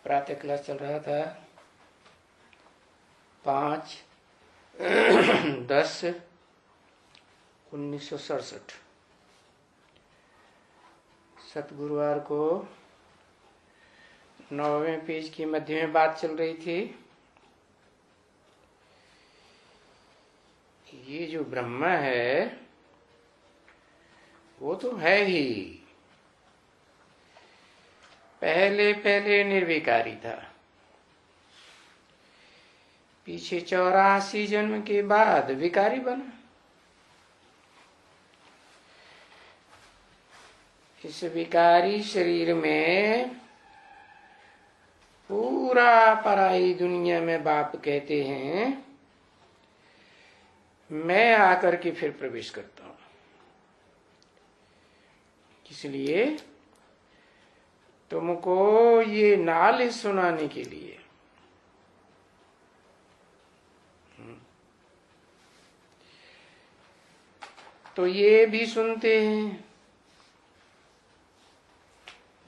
प्रातः क्लास चल रहा था 5/10/1967। सतगुरुवार को 9वें पेज की मध्य में बात चल रही थी। ये जो ब्रह्म है वो तो है ही, पहले निर्विकारी था। पीछे 84 जन्म के बाद विकारी बना। इस विकारी शरीर में पूरा पराई दुनिया में बाप कहते हैं, मैं आकर के फिर प्रवेश करता हूं। इसलिए तुमको ये नाल सुनाने के लिए तो ये भी सुनते हैं।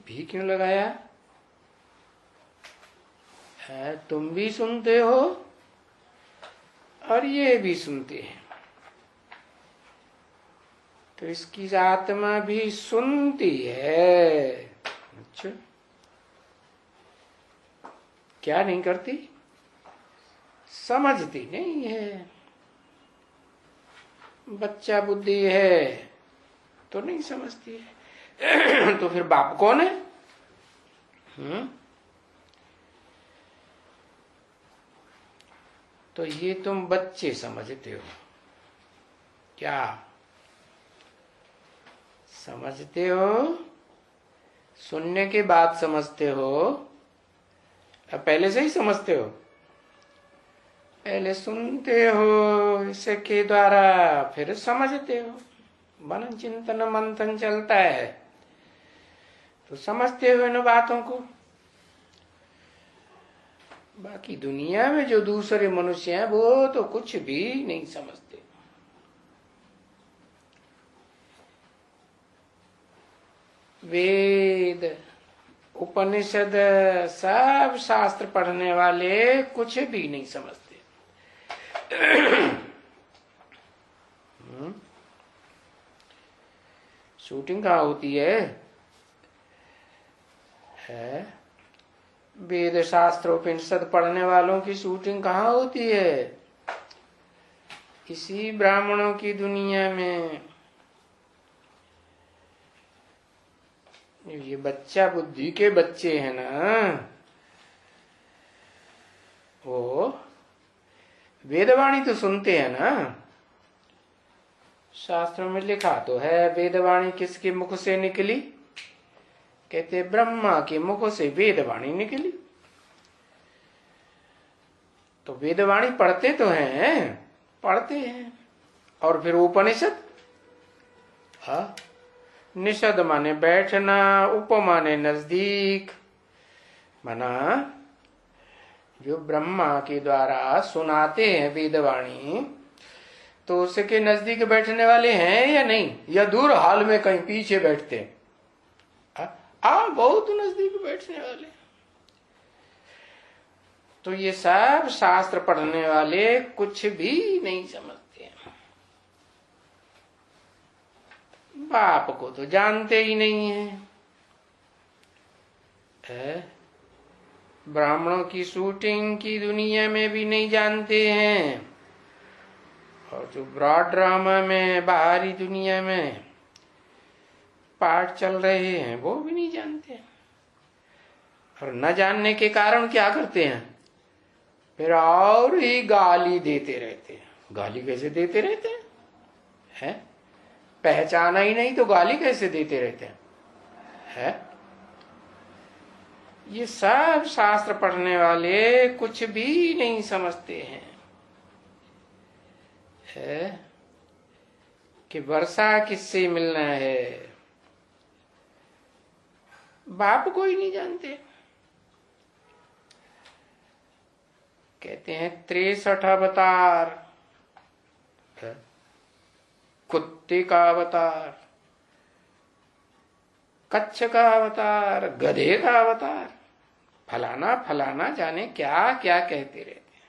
भी क्यों लगाया है? तुम भी सुनते हो और ये भी सुनते हैं, तो इसकी आत्मा भी सुनती है। अच्छा, क्या नहीं करती? समझती नहीं है। बच्चा बुद्धि है तो नहीं समझती है। तो फिर बाप कौन है? तो ये तुम बच्चे समझते हो। क्या समझते हो? सुनने के बाद समझते हो? अब पहले से ही समझते हो? पहले सुनते हो, इसके द्वारा फिर समझते हो। मनन चिंतन मंथन चलता है तो समझते हो इन बातों को। बाकी दुनिया में जो दूसरे मनुष्य हैं वो तो कुछ भी नहीं समझते। वेद उपनिषद सब शास्त्र पढ़ने वाले कुछ भी नहीं समझते। शूटिंग कहाँ होती है? वेद शास्त्र उपनिषद पढ़ने वालों की शूटिंग कहाँ होती है? इसी ब्राह्मणों की दुनिया में। ये बच्चा बुद्धि के बच्चे हैं ना, वो वेदवाणी तो सुनते हैं ना। शास्त्रों में लिखा तो है वेदवाणी किसके मुख से निकली? कहते ब्रह्मा के मुख से वेदवाणी निकली। तो वेदवाणी पढ़ते तो हैं, पढ़ते हैं। और फिर उपनिषद, निषद माने बैठना, उप माने नजदीक, माना जो ब्रह्मा के द्वारा सुनाते हैं वेदवाणी, तो उसके नजदीक बैठने वाले हैं या नहीं, या दूर हाल में कहीं पीछे बैठते हैं? बहुत नजदीक बैठने वाले। तो ये सब शास्त्र पढ़ने वाले कुछ भी नहीं समझते हैं। बाप को तो जानते ही नहीं है। ब्राह्मणों की शूटिंग की दुनिया में भी नहीं जानते हैं, और जो ब्रॉड ड्रामा में बाहरी दुनिया में पाठ चल रहे हैं वो भी नहीं जानते। और न जानने के कारण क्या करते हैं? फिर और ही गाली देते रहते हैं। गाली कैसे देते रहते हैं? पहचाना ही नहीं तो गाली कैसे देते रहते हैं? ये सब शास्त्र पढ़ने वाले कुछ भी नहीं समझते हैं। कि वर्षा किससे मिलना है, बाप को ही नहीं जानते। कहते हैं 63 अवतार, कुत्ते का अवतार, कच्छ का अवतार, गधे का अवतार, फलाना फलाना जाने क्या क्या कहते रहते हैं।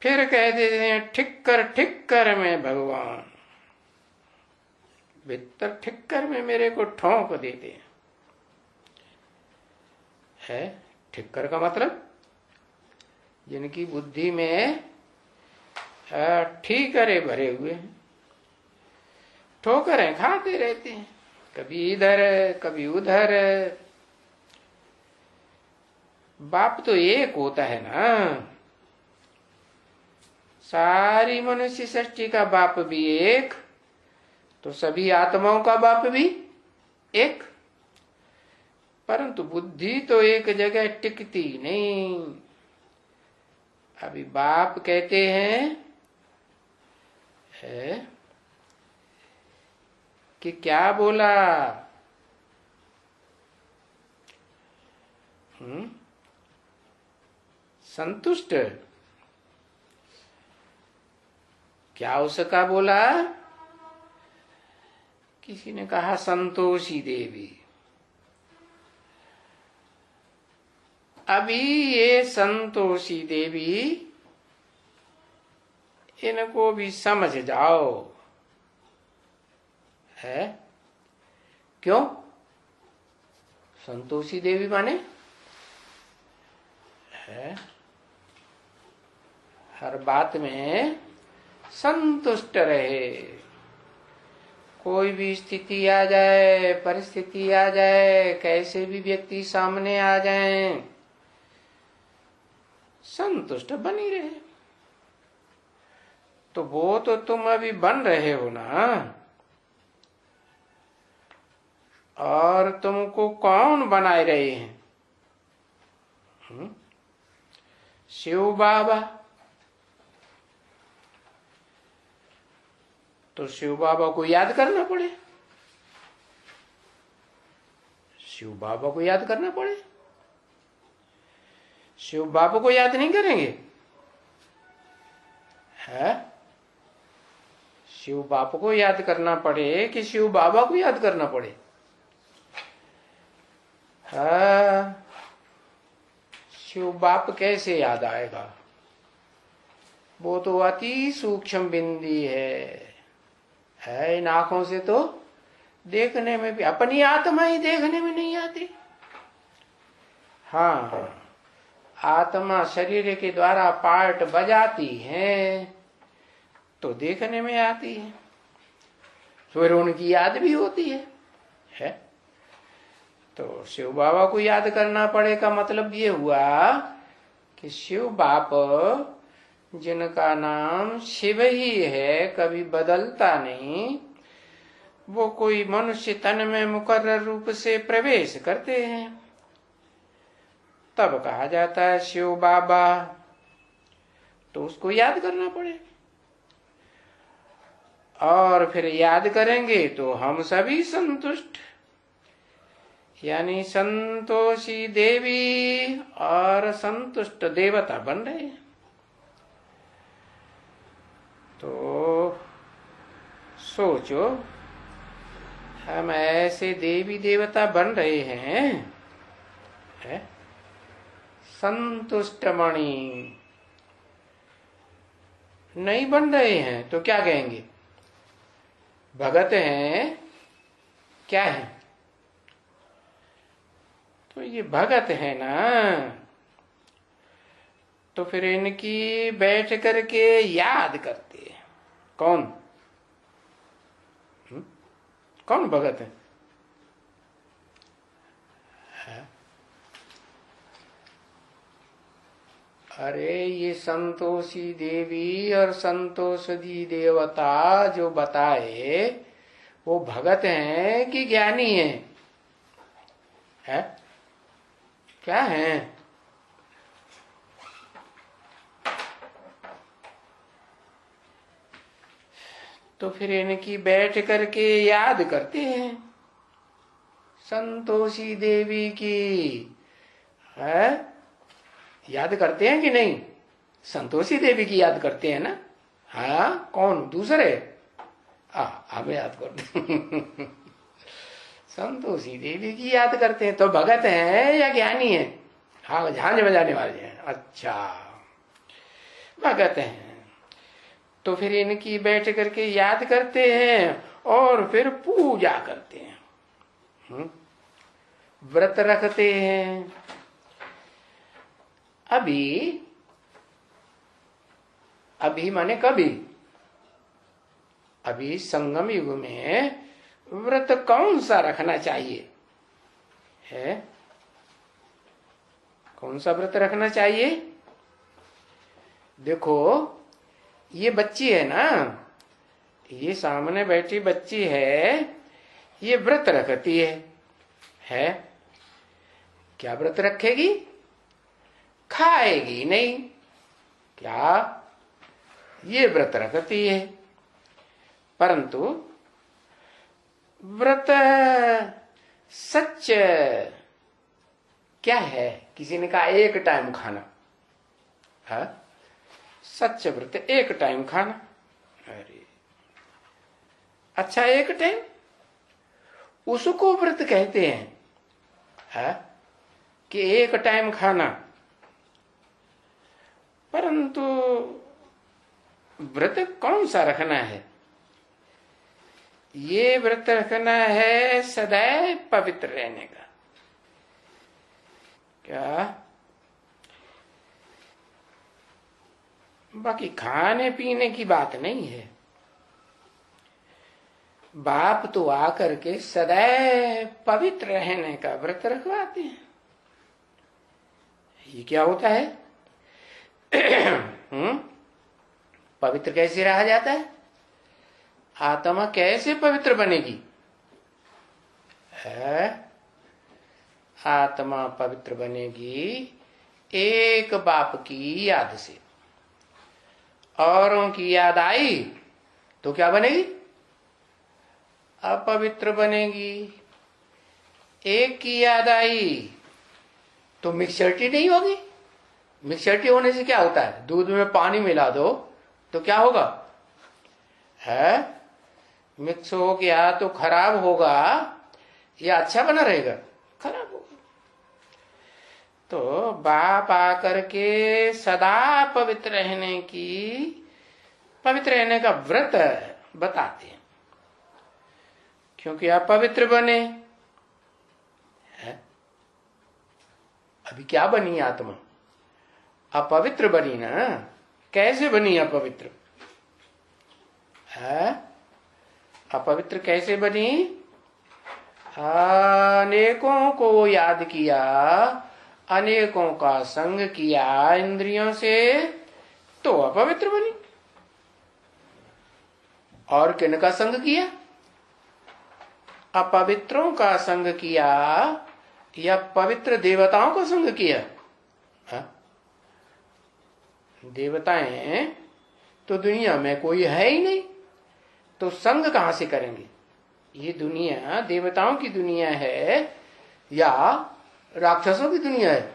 फिर कह देते हैं ठिक्कर में भगवान, भीतर ठिक्कर में मेरे को ठोंक देते हैं। है ठिक्कर का मतलब जिनकी बुद्धि में ठीकरे भरे हुए हैं, ठोकरें खाते रहते हैं, कभी इधर कभी उधर। बाप तो एक होता है ना, सारी मनुष्य सृष्टि का बाप भी एक, तो सभी आत्माओं का बाप भी एक। परंतु बुद्धि तो एक जगह टिकती नहीं। अभी बाप कहते हैं है कि क्या बोला, संतुष्ट, क्या उसका बोला? किसी ने कहा संतोषी देवी। अभी ये संतोषी देवी, इनको भी समझ जाओ। है क्यों संतोषी देवी माने? है हर बात में संतुष्ट रहे। कोई भी स्थिति आ जाए, परिस्थिति आ जाए, कैसे भी व्यक्ति सामने आ जाए, संतुष्ट बनी रहे। तो वो तो तुम अभी बन रहे हो ना। और तुमको कौन बनाए रहे हैं? शिव बाबा। तो शिव बाबा को याद करना पड़े, शिव बाबा को याद करना पड़े। शिव बाबा को याद नहीं करेंगे? है शिव बाबा को याद करना पड़े कि शिव बाबा को याद करना पड़े? हाँ, शिव बाप कैसे याद आएगा? वो तो अति सूक्ष्म बिंदी है। इन आंखों से तो देखने में भी, अपनी आत्मा ही देखने में नहीं आती। हाँ, आत्मा शरीर के द्वारा पार्ट बजाती है तो देखने में आती है, फिर उनकी याद भी होती है? तो शिव बाबा को याद करना पड़े का मतलब ये हुआ कि शिव बाप, जिनका नाम शिव ही है, कभी बदलता नहीं, वो कोई मनुष्य तन में मुकर्रर रूप से प्रवेश करते हैं, तब कहा जाता है शिव बाबा। तो उसको याद करना पड़े, और फिर याद करेंगे तो हम सभी संतुष्ट, यानी संतोषी देवी और संतुष्ट देवता बन रहे हैं। तो सोचो, हम ऐसे देवी देवता बन रहे हैं, है? संतुष्ट मणि नहीं बन रहे हैं तो क्या कहेंगे? भगत हैं, क्या है? तो ये भगत है ना, तो फिर इनकी बैठ करके याद करते हैं। कौन कौन भगत है? अरे ये संतोषी देवी और संतोषी देवता जो बताए, वो भगत हैं कि ज्ञानी हैं? है? क्या हैं? तो फिर इनकी बैठ करके याद करते हैं संतोषी देवी की। है? याद करते हैं कि नहीं? संतोषी देवी की याद करते हैं ना। हाँ, कौन दूसरे? हमें याद करते संतोषी देवी की याद करते हैं। तो भगत हैं या ज्ञानी है? हाँ, झांझ बजाने वाले हैं। अच्छा, भगत हैं तो फिर इनकी बैठ करके याद करते हैं और फिर पूजा करते हैं, व्रत रखते हैं। अभी माने कभी? अभी संगम युग में व्रत कौन सा रखना चाहिए है? कौन सा व्रत रखना चाहिए? देखो, ये बच्ची है ना, ये सामने बैठी बच्ची है, ये व्रत रखती है? क्या व्रत रखेगी? खाएगी नहीं। क्या? ये व्रत रखती है, परंतु व्रत सच क्या है? किसी ने कहा एक टाइम खाना है सच व्रत, एक टाइम खाना। अरे अच्छा, एक टाइम उसको व्रत कहते हैं, है? कि एक टाइम खाना। परंतु व्रत कौन सा रखना है? ये व्रत रखना है सदैव पवित्र रहने का। क्या? बाकी खाने पीने की बात नहीं है। बाप तो आकर के सदैव पवित्र रहने का व्रत रखवाते हैं। ये क्या होता है? पवित्र कैसे रहा जाता है? आत्मा कैसे पवित्र बनेगी? है? आत्मा पवित्र बनेगी एक बाप की याद से। औरों की याद आई तो क्या बनेगी? अपवित्र बनेगी। एक की याद आई तो मिक्सचरिटी नहीं होगी। मिक्सचरिटी होने से क्या होता है? दूध में पानी मिला दो तो क्या होगा? है? मिक्स हो गया तो खराब होगा या अच्छा बना रहेगा? खराब होगा। तो बाप आकर के सदा पवित्र रहने का व्रत बताते हैं, क्योंकि आप पवित्र बने है। अभी क्या बनी आत्मा? अपवित्र बनी ना। कैसे बनी अपवित्र? है? अपवित्र कैसे बनी? अनेकों को याद किया, अनेकों का संग किया इंद्रियों से, तो अपवित्र बनी। और किनका संग किया? अपवित्रों का संग किया या पवित्र देवताओं का संग किया? हा? देवताएं तो दुनिया में कोई है ही नहीं, तो संग कहां से करेंगे? ये दुनिया देवताओं की दुनिया है या राक्षसों की दुनिया है?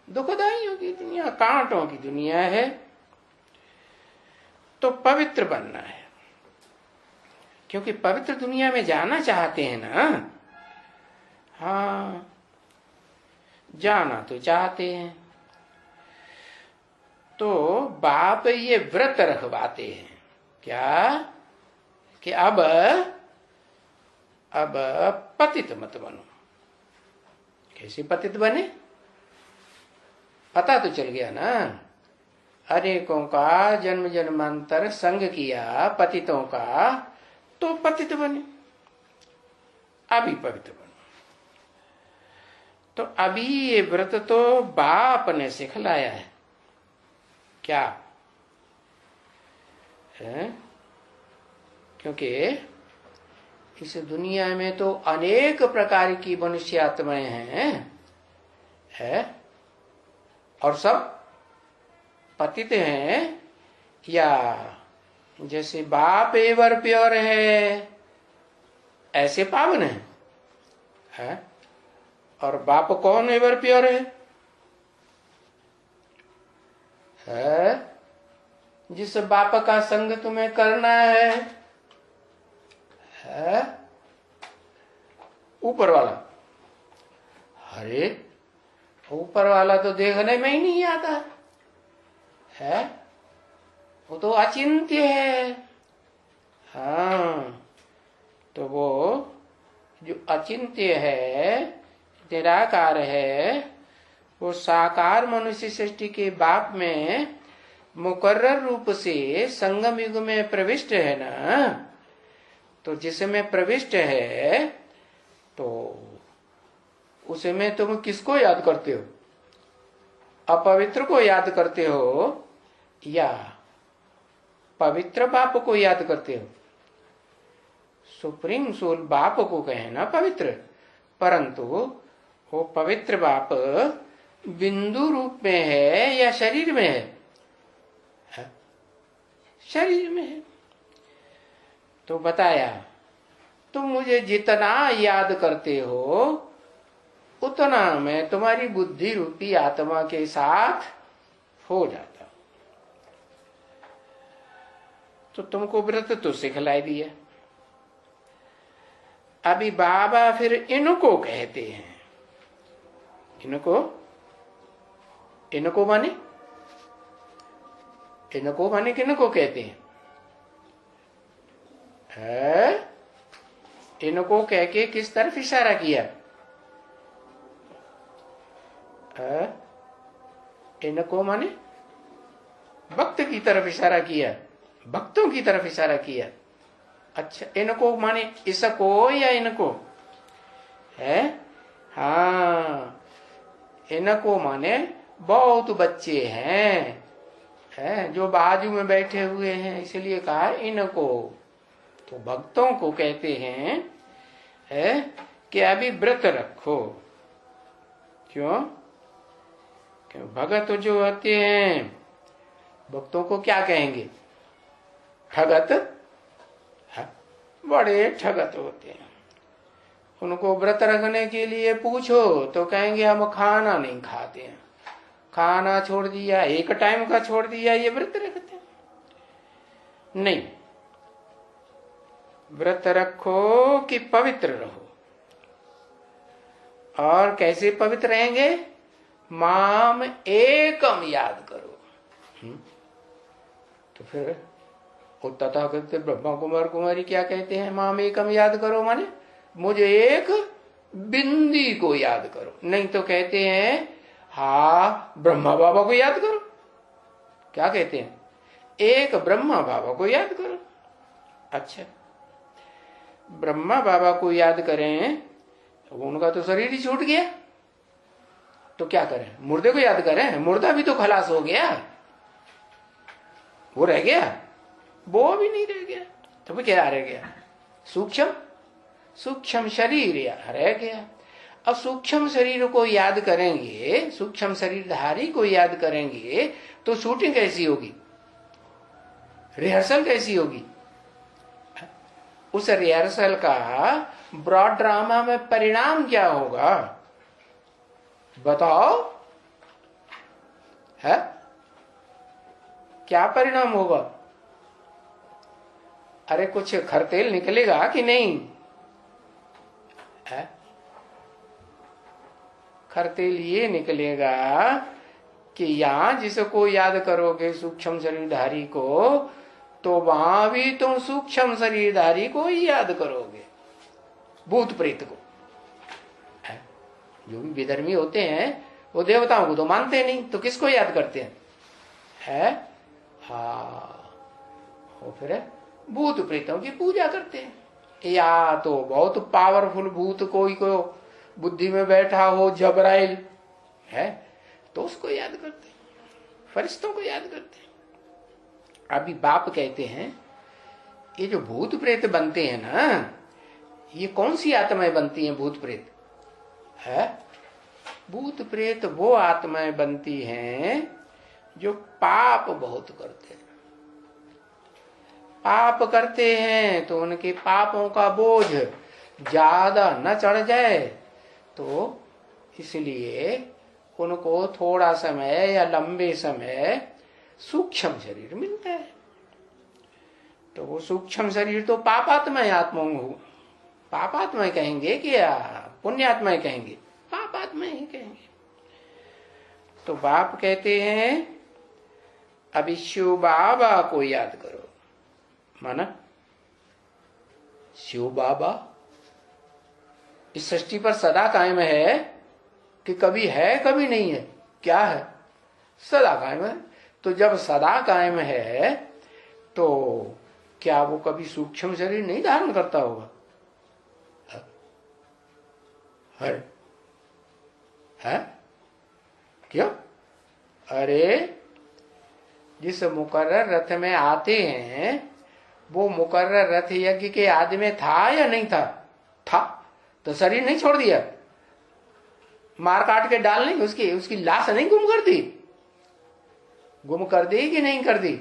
दुखदाइयों की दुनिया, कांटों की दुनिया है। तो पवित्र बनना है, क्योंकि पवित्र दुनिया में जाना चाहते हैं ना। हाँ, जाना तो चाहते हैं। तो बाप ये व्रत रखवाते हैं क्या? कि अब पतित मत बनो। कैसे पतित बने? पता तो चल गया ना। अनेकों का जन्म जन्मांतर संग किया पतितों का, तो पतित बने। अभी पवित्र बनो। तो अभी ये व्रत तो बाप ने सिखलाया है। क्या है? क्योंकि इस दुनिया में तो अनेक प्रकार की मनुष्य आत्माएं हैं, और सब पतित हैं, या जैसे बाप एवर प्योर है ऐसे पावन है? और बाप कौन एवर प्योर है? जिस बाप का संग तुम्हें करना है? ऊपर वाला। अरे ऊपर वाला तो देखने में ही नहीं आता है, वो तो अचिंत्य है। हाँ, तो वो जो अचिंत्य है, निराकार है, वो साकार मनुष्य सृष्टि के बाप में मुकर्रर रूप से संगम युग में प्रविष्ट है ना। तो जिसमें प्रविष्ट है तो उसमें तुम किसको याद करते हो? अपवित्र को याद करते हो या पवित्र बाप को याद करते हो? सुप्रीम सोल बाप को कहे ना पवित्र, परंतु वो पवित्र बाप बिंदु रूप में है या शरीर में है? शरीर में है। तो बताया तुम मुझे जितना याद करते हो उतना मैं तुम्हारी बुद्धि रूपी आत्मा के साथ हो जाता। तो तुमको व्रत तो सिखलाई दिया। अभी बाबा फिर इनको कहते हैं, इनको माने किनको कहते हैं? इनको कह के किस तरफ इशारा किया? इनको माने भक्त की तरफ इशारा किया, भक्तों की तरफ इशारा किया। अच्छा, इनको माने इसको या इनको है? हाँ, इनको माने बहुत बच्चे हैं जो बाजू में बैठे हुए हैं, इसलिए कहा इनको। तो भक्तों को कहते हैं कि अभी व्रत रखो। क्यों? भगत जो होते हैं भक्तों को क्या कहेंगे? ठगत। बड़े ठगत होते हैं। उनको व्रत रखने के लिए पूछो तो कहेंगे हम खाना नहीं खाते हैं, खाना छोड़ दिया, एक टाइम का छोड़ दिया, ये व्रत रखते हैं? नहीं, व्रत रखो कि पवित्र रहो। और कैसे पवित्र रहेंगे? माम एकम याद करो। तो फिर वो तथागत ब्रह्मा कुमार कुमारी क्या कहते हैं? माम एकम याद करो माने मुझे एक बिंदी को याद करो। नहीं तो कहते हैं हाँ ब्रह्मा बाबा को याद करो। क्या कहते हैं? एक ब्रह्मा बाबा को याद करो। अच्छा, ब्रह्मा बाबा को याद करें, उनका तो शरीर ही छूट गया, तो क्या करें? मुर्दे को याद करें? मुर्दा भी तो खलास हो गया, वो रह गया? वो भी नहीं रह गया, तो वो क्या रह गया? सूक्ष्म शरीर रह गया। अब सूक्ष्म शरीर को याद करेंगे, सूक्ष्म शरीरधारी को याद करेंगे तो शूटिंग कैसी होगी? रिहर्सल कैसी होगी? उस रिहर्सल का ब्रॉड ड्रामा में परिणाम क्या होगा? बताओ, है क्या परिणाम होगा? अरे कुछ खरतेल निकलेगा कि नहीं? है? खरतेल ये निकलेगा कि यहां जिसको याद करोगे सूक्ष्म शरीरधारी को, तो वहां भी तुम सूक्ष्म शरीरधारी को ही याद करोगे, भूत प्रेत को। जो भी विधर्मी होते हैं वो देवताओं को तो मानते नहीं, तो किसको याद करते हैं? वो फिर भूत प्रेतों की पूजा करते हैं। या तो बहुत पावरफुल भूत कोई को बुद्धि में बैठा हो, जबराइल है, तो उसको याद करते हैं, फरिश्तों को याद करते हैं। अभी बाप कहते हैं ये जो भूत प्रेत बनते हैं ना, ये कौन सी आत्माएं बनती हैं? भूत प्रेत है? भूत प्रेत वो आत्माएं बनती हैं जो पाप बहुत करते हैं। पाप करते हैं तो उनके पापों का बोझ ज्यादा न चढ़ जाए, तो इसलिए उनको थोड़ा समय या लंबे समय सूक्ष्म शरीर मिलता है। तो वो सूक्ष्म शरीर तो पापात्मय आत्माओं पापात्मा कहेंगे कि या पुण्यात्मा कहेंगे? पापात्मा ही कहेंगे। तो बाप कहते हैं अभी शिव बाबा को याद करो। माना शिव बाबा इस सृष्टि पर सदा कायम है कि कभी है कभी नहीं है? क्या है? सदा कायम है। तो जब सदा कायम है तो क्या वो कभी सूक्ष्म शरीर नहीं धारण करता होगा? है? क्यों? अरे जिस मुकर्रर रथ में आते हैं वो मुकर्रर रथ यज्ञ के आदि में था या नहीं था? था। तो शरीर नहीं छोड़ दिया? मार काट के डाल नहीं, उसकी लाश नहीं गुम कर दी? गुम कर दी कि नहीं कर दी?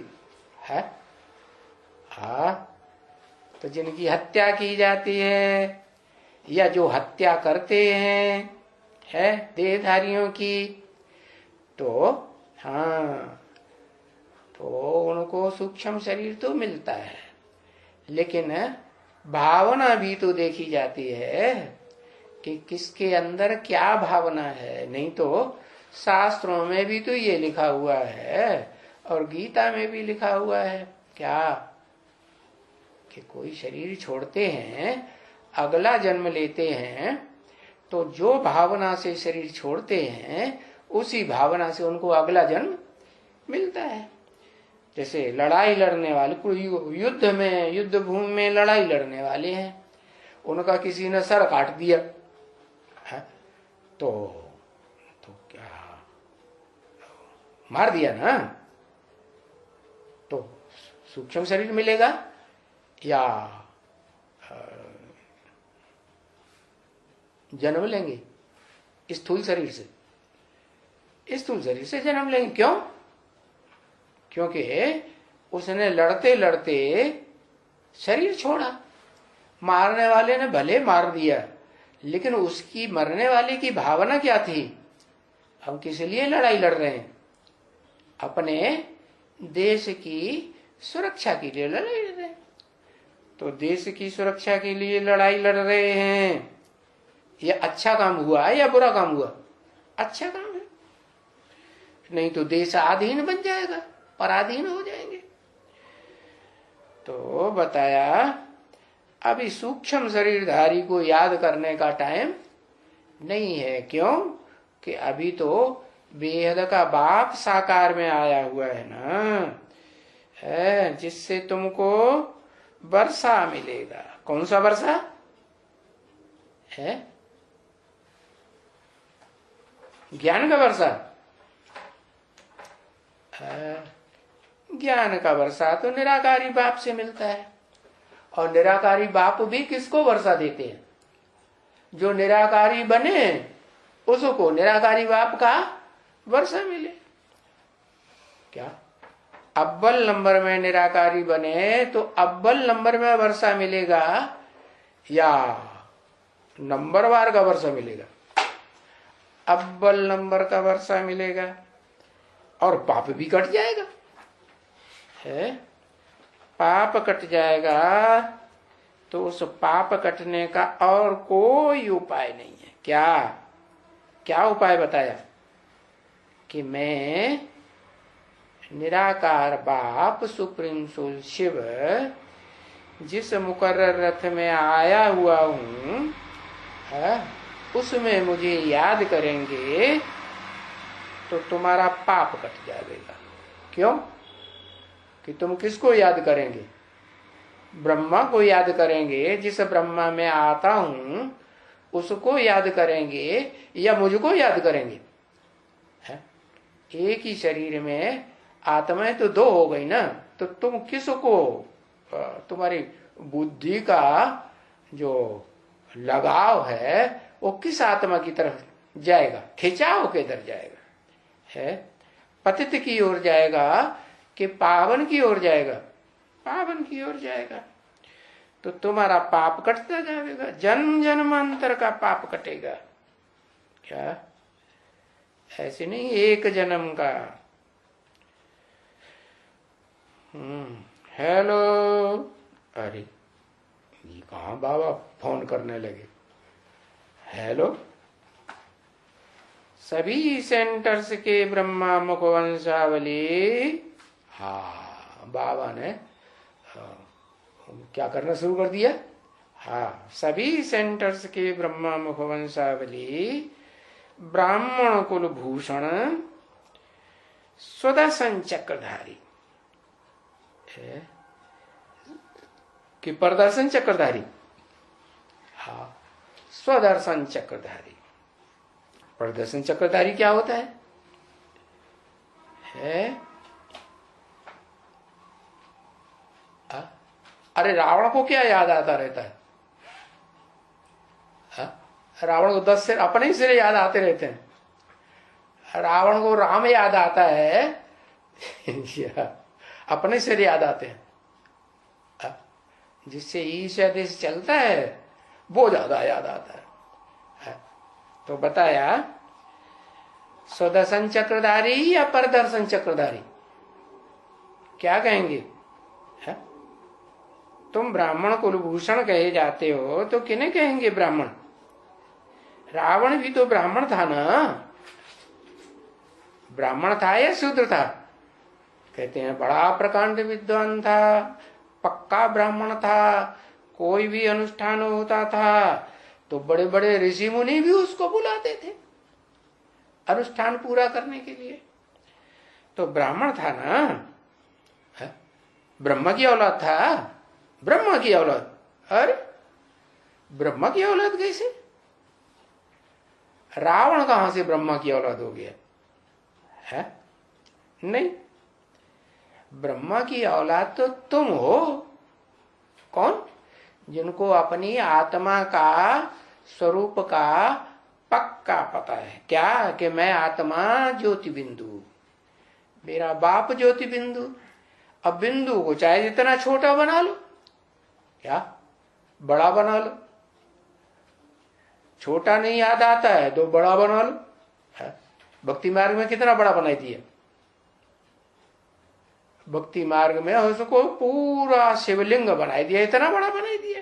है? हाँ। तो जिनकी हत्या की जाती है या जो हत्या करते हैं है देहधारियों की, तो हाँ, तो उनको सूक्ष्म शरीर तो मिलता है, लेकिन भावना भी तो देखी जाती है कि किसके अंदर क्या भावना है। नहीं तो शास्त्रों में भी तो ये लिखा हुआ है और गीता में भी लिखा हुआ है क्या कि कोई शरीर छोड़ते हैं, अगला जन्म लेते हैं, तो जो भावना से शरीर छोड़ते हैं उसी भावना से उनको अगला जन्म मिलता है। जैसे लड़ाई लड़ने वाले, कोई युद्ध में, युद्ध भूमि में लड़ाई लड़ने वाले हैं, उनका किसी ने सर काट दिया है, तो क्या मार दिया ना, तो सूक्ष्म शरीर मिलेगा या जन्म लेंगे स्थूल शरीर से? स्थूल शरीर से जन्म लेंगे। क्यों? क्योंकि उसने लड़ते लड़ते शरीर छोड़ा। मारने वाले ने भले मार दिया, लेकिन उसकी मरने वाले की भावना क्या थी? हम किस लिए लड़ाई लड़ रहे हैं? अपने देश की सुरक्षा के लिए लड़ाई लड़ रहे हैं। तो देश की सुरक्षा के लिए लड़ाई लड़ रहे हैं, ये अच्छा काम हुआ है या बुरा काम हुआ? अच्छा काम है। नहीं तो देश आधीन बन जाएगा, पराधीन हो जाएंगे। तो बताया अभी सूक्ष्म शरीरधारी को याद करने का टाइम नहीं है। क्यों? कि अभी तो बेहद का बाप साकार में आया हुआ है ना, है, जिससे तुमको वर्षा मिलेगा। कौन सा वर्षा है? ज्ञान का वर्षा। ज्ञान का वर्षा तो निराकारी बाप से मिलता है, और निराकारी बाप भी किसको वर्षा देते हैं? जो निराकारी बने उसको निराकारी बाप का वर्षा मिले। क्या अव्वल नंबर में निराकारी बने तो अव्वल नंबर में वर्षा मिलेगा या नंबरवार का वर्षा मिलेगा? अव्वल नंबर का वर्षा मिलेगा, और पाप भी कट जाएगा। है, पाप कट जाएगा। तो उस पाप कटने का और कोई उपाय नहीं है। क्या क्या उपाय बताया? कि मैं निराकार बाप सुप्रीम सोल शिव जिस मुकर्रर रथ में आया हुआ हूं, उसमें मुझे याद करेंगे तो तुम्हारा पाप कट जाएगा। क्यों? कि तुम किसको याद करेंगे? ब्रह्मा को याद करेंगे, जिस ब्रह्मा में आता हूं उसको याद करेंगे, या मुझको याद करेंगे? है? एक ही शरीर में आत्माएं तो दो हो गई ना, तो तुम किसको, तुम्हारी बुद्धि का जो लगाव है वो किस आत्मा की तरफ जाएगा? खिंचाव किधर जाएगा? है, पतित की ओर जाएगा कि पावन की ओर जाएगा? पावन की ओर जाएगा। तो तुम्हारा पाप कटता जाएगा, जन्म जन्मांतर का पाप कटेगा। क्या? ऐसे नहीं एक जन्म का। हेलो, अरे ये कहाँ बाबा फोन करने लगे। हेलो, सभी सेंटर्स के ब्रह्मा मुख वंशावली। हाँ, बाबा ने क्या करना शुरू कर दिया। हाँ, सभी सेंटर्स के ब्रह्मा मुख वंशावली ब्राह्मण कुल भूषण स्वदर्शन चक्रधारी कि प्रदर्शन चक्रधारी। हाँ, स्वदर्शन चक्रधारी। प्रदर्शन चक्रधारी क्या होता है? अरे रावण को क्या याद आता रहता है? रावण को 10 सिर अपने ही सिर याद आते रहते हैं। रावण को राम याद आता है अपने सिर याद आते हैं। जिससे ईर्ष्या देश चलता है वो ज्यादा याद आता है। तो बताया स्वदर्शन चक्रधारी या परदर्शन चक्रधारी, क्या कहेंगे? है? तुम ब्राह्मण कुलभूषण कहे जाते हो तो किन्हें कहेंगे ब्राह्मण? रावण भी तो ब्राह्मण था ना। ब्राह्मण था या शूद्र था? कहते हैं बड़ा प्रकांड विद्वान था, पक्का ब्राह्मण था, कोई भी अनुष्ठान होता था तो बड़े बड़े ऋषि मुनि भी उसको बुलाते थे अनुष्ठान पूरा करने के लिए। तो ब्राह्मण था ना, है? ब्रह्मा की औलाद था। ब्रह्मा की औलाद? अरे ब्रह्मा की औलाद कैसे? रावण कहां से ब्रह्मा की औलाद हो गया है? नहीं, ब्रह्मा की औलाद तो तुम हो। कौन? जिनको अपनी आत्मा का स्वरूप का पक्का पता है। क्या? कि मैं आत्मा ज्योति बिंदु, मेरा बाप ज्योति बिंदु। अब बिंदु को चाहे जितना छोटा बना लो या बड़ा बना लो, छोटा नहीं याद आता है तो बड़ा बना लो। भक्ति मार्ग में कितना बड़ा बनाई दिया? भक्ति मार्ग में उसको पूरा शिवलिंग बनाई दिया, इतना बड़ा बनाई दिया।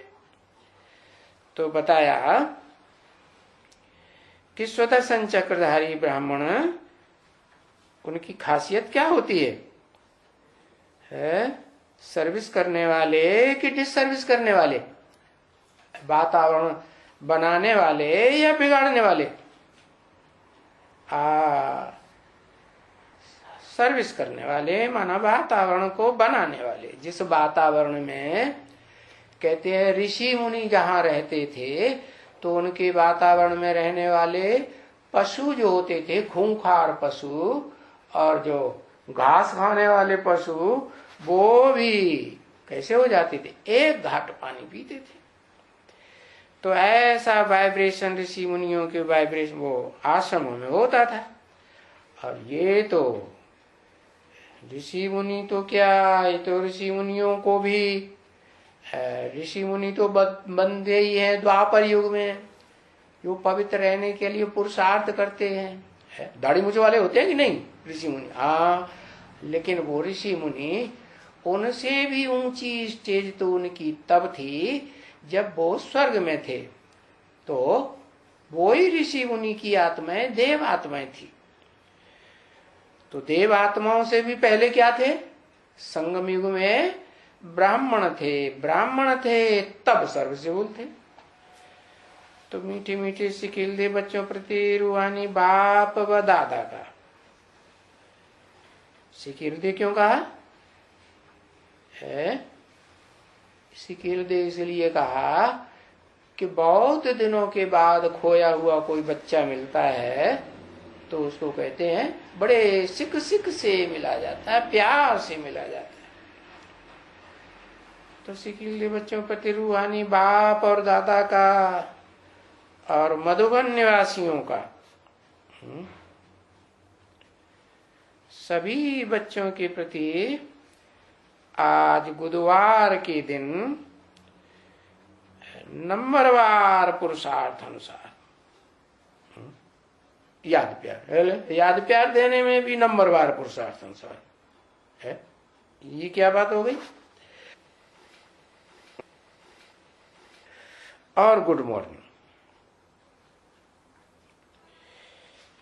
तो बताया कि स्वदर्शन चक्रधारी ब्राह्मण, उनकी खासियत क्या होती है? सर्विस करने वाले कि डिसर्विस करने वाले? वातावरण बनाने वाले या बिगाड़ने वाले? सर्विस करने वाले माना वातावरण को बनाने वाले। जिस वातावरण में कहते हैं ऋषि मुनि जहां रहते थे तो उनके वातावरण में रहने वाले पशु जो होते थे, खूंखार पशु और जो घास खाने वाले पशु, वो भी कैसे हो जाते थे? एक घाट पानी पीते थे। तो ऐसा वाइब्रेशन ऋषि मुनियों के वाइब्रेशन वो आश्रमों में होता था। और ये तो ऋषि मुनि तो क्या, ये तो ऋषि मुनियों को भी, ऋषि मुनि तो बंदे ही हैं द्वापर युग में, जो पवित्र रहने के लिए पुरुषार्थ करते हैं। दाढ़ी मूंछ वाले होते हैं कि नहीं ऋषि मुनि? हाँ, लेकिन वो ऋषि मुनि, उनसे भी ऊंची स्टेज तो उनकी तब थी जब वो स्वर्ग में थे। तो वो ही ऋषि मुनि की आत्माएं देव आत्माएं थी। तो देव आत्माओं से भी पहले क्या थे? संगम युग में ब्राह्मण थे। ब्राह्मण थे तब सर्वसिवल थे। तो मीठे मीठे सिखिल दे बच्चों प्रति रूहानी बाप व दादा का। सिखिल दे क्यों कहा है? सिखिल दे इसलिए कहा कि बहुत दिनों के बाद खोया हुआ कोई बच्चा मिलता है तो उसको कहते हैं बड़े सिक सिक से मिला जाता है, प्यार से मिला जाता है। तो सिखिल दे बच्चों प्रति रूहानी बाप और दादा का और मधुबन निवासियों का, सभी बच्चों के प्रति आज बुधवार के दिन नंबरवार पुरुषार्थ अनुसार याद प्यार, याद प्यार देने में भी नंबरवार पुरुषार्थ अनुसार है। ये क्या बात हो गई? और गुड मॉर्निंग।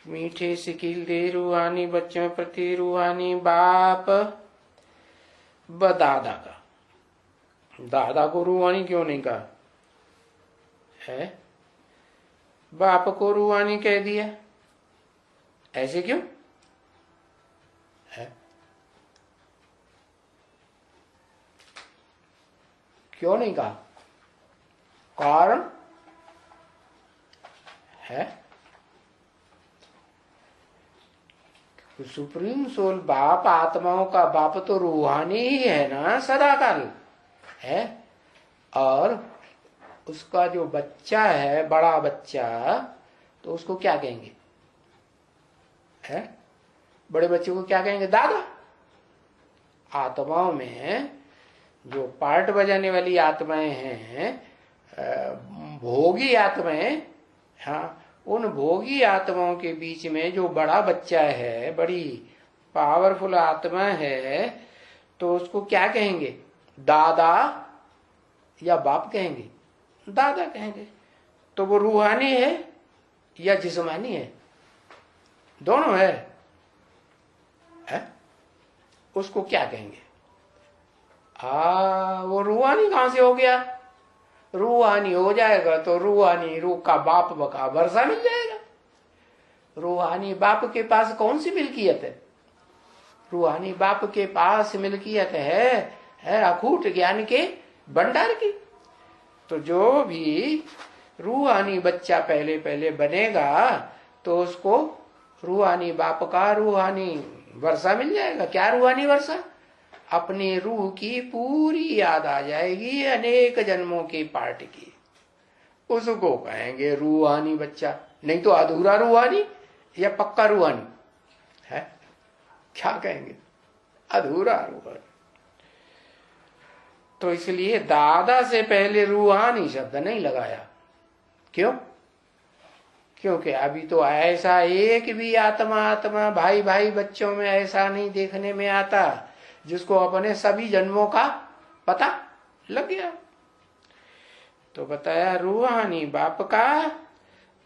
मीठे से खिलते रूहानी बच्चों प्रति रूहानी बाप व दादा का। दादा को रूहानी क्यों नहीं कहा है? बाप को रूहानी कह दिया, ऐसे क्यों है? क्यों नहीं कहा? कारण है सुप्रीम सोल बाप, आत्माओं का बाप तो रूहानी ही है ना, सदाकाल है। और उसका जो बच्चा है, बड़ा बच्चा, तो उसको क्या कहेंगे है? बड़े बच्चे को क्या कहेंगे? दादा। आत्माओं में जो पार्ट बजाने वाली आत्माएं हैं, भोगी आत्माएं, हाँ, उन भोगी आत्माओं के बीच में जो बड़ा बच्चा है, बड़ी पावरफुल आत्मा है, तो उसको क्या कहेंगे? दादा या बाप कहेंगे? दादा कहेंगे। तो वो रूहानी है या जिस्मानी है? दोनों है, उसको क्या कहेंगे? वो रूहानी कहां से हो गया? रूहानी हो जाएगा तो रूहानी रूह का बाप बका वर्षा मिल जाएगा। रूहानी बाप के पास कौन सी मिल्कियत है? रूहानी बाप के पास मिल्कियत है अखूट ज्ञान के भंडार की। तो जो भी रूहानी बच्चा पहले पहले बनेगा तो उसको रूहानी बाप का रूहानी वर्षा मिल जाएगा। क्या रूहानी वर्षा? अपनी रूह की पूरी याद आ जाएगी, अनेक जन्मों की पार्ट की। उसको कहेंगे रूहानी बच्चा, नहीं तो अधूरा रूहानी या पक्का रूहानी है? क्या कहेंगे? अधूरा रूहानी। तो इसलिए दादा से पहले रूहानी शब्द नहीं लगाया। क्यों? क्योंकि अभी तो ऐसा एक भी आत्मा भाई भाई बच्चों में ऐसा नहीं देखने में आता जिसको अपने सभी जन्मों का पता लग गया। तो बताया रूहानी बाप का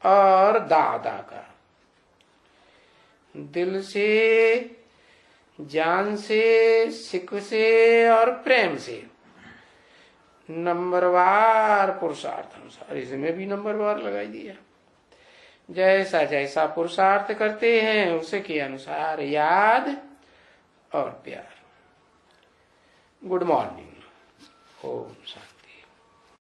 और दादा का। दिल से, जान से, सिक से और प्रेम से नंबरवार पुरुषार्थ अनुसार, इसमें भी नंबरवार लगाई दिया। जैसा जैसा पुरुषार्थ करते हैं उसके अनुसार याद और प्यार। Good morning. ओम शांति।